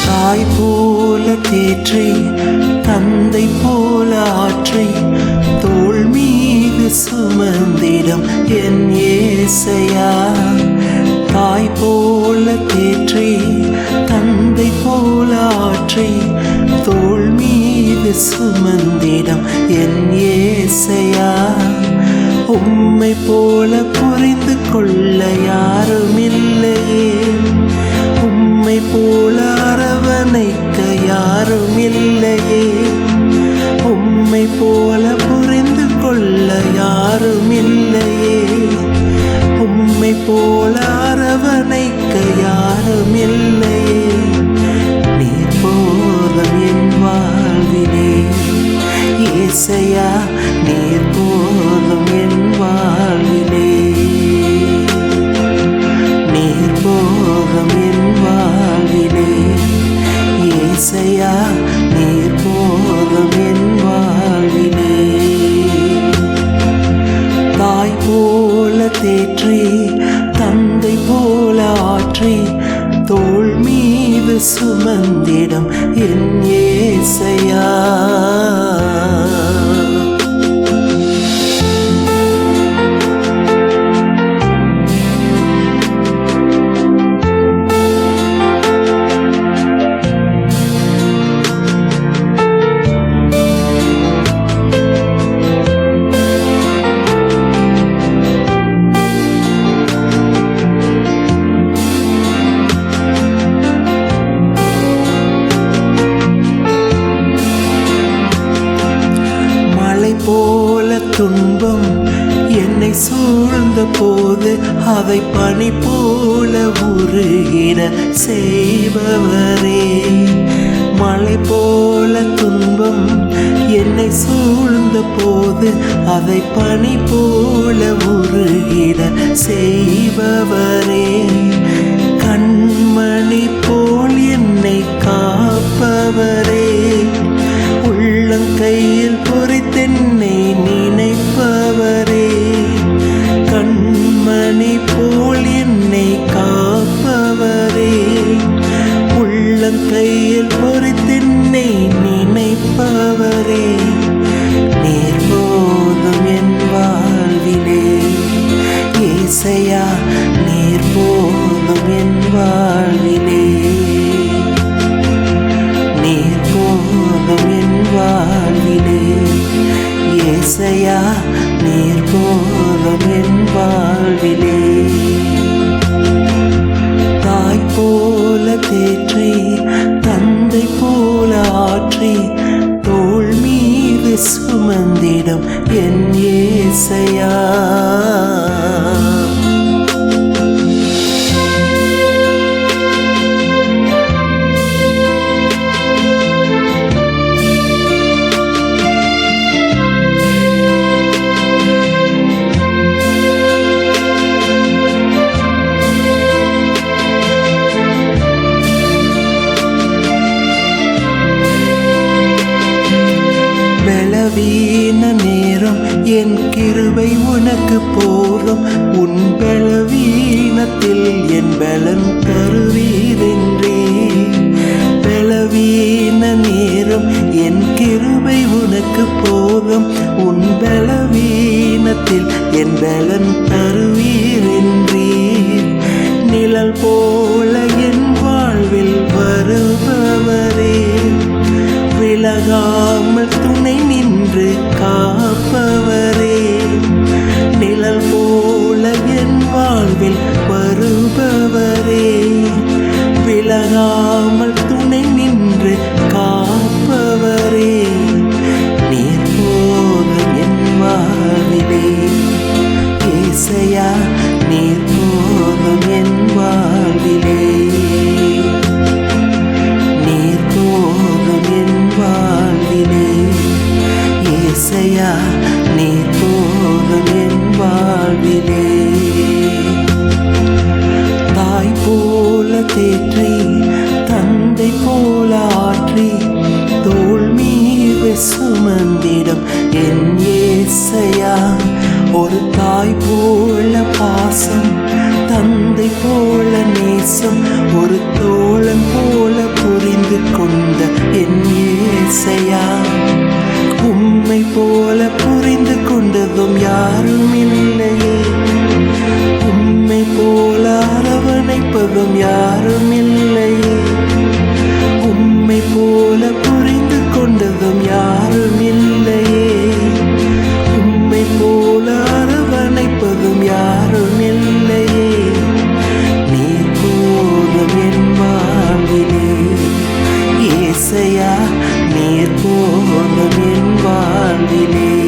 தாய் போல தேற்றி தந்தை போல ஆற்றி தோள் மீது சுமந்திடம் என் ஏசையா. தாய் போல தேற்றி தந்தை போல ஆற்றி தோள் மீது சுமந்திடம் என் ஏசையா. உம்மை போல புரிந்து கொள்ள யாரும் இல்லையே, உம்மை போல அரவணைக்க யாரும் இல்லையே, உம்மை போல புரிந்து கொள்ள யாரும் இல்லையே, உம்மை போல அரவணைக்க யாரும் இல்லையே. நீர் போதும் என் வாழ்விலே ஏசையா, நீர் போதும் என் வாழ்விலே, நீர் போதும் என் வாழ்விலே ஏசையா, நீர் போதும் என் வாழ்விலே. தாய் போல தேற்றி தந்தை போல ஆற்றி தோள் மீது சுமந்திடம் என் ஏசையா. போல துன்பம் என்னை சூழ்ந்த போது அதை பனி போல உருகிட செய்பவரே. மழை போல துன்பம் என்னை சூழ்ந்த போது அதை பனி போல உருகிட செய்பவரே. கண்மணி போல் என்னை காப்பவரே, உள்ளங்கையில் பொறித்தென்னை நினைப்பவரே. கண்மணி போல் என்னை காப்பவரே, உள்ளங்கையில் பொறித்தென்னை நினைப்பவரே. நீர் போதும் என் வாழ்விலே ஏசையா, நீர் போதும் என் வாழ்விலே, நீர் போதும் என் வாழ்விலே ஏசையா, நீர் போதும் என் வாழ்விலே. தாய் போல தேற்றி தந்தை போல ஆற்றி தோள் மீது சுமந்திடம் என் ஏசையா. பலவீன நேரம் என் கிருபை உனக்கு போதும், உன் பலவீனத்தில் என் பலன் தருவீரென்றே. பலவீன நேரம் என் கிருபை உனக்கு போதும், உன் பலவீனத்தில் என் பலன் தருவீரென்றே. நிழல் போல என் வாழ்வில் வருபவரே, விலகாமல் துணை நின்று காப்பவரே. நிழல் போல என் வாழ்வில் வருபவரே, விலகாமல் துணை நின்று என் வாழ்விலே.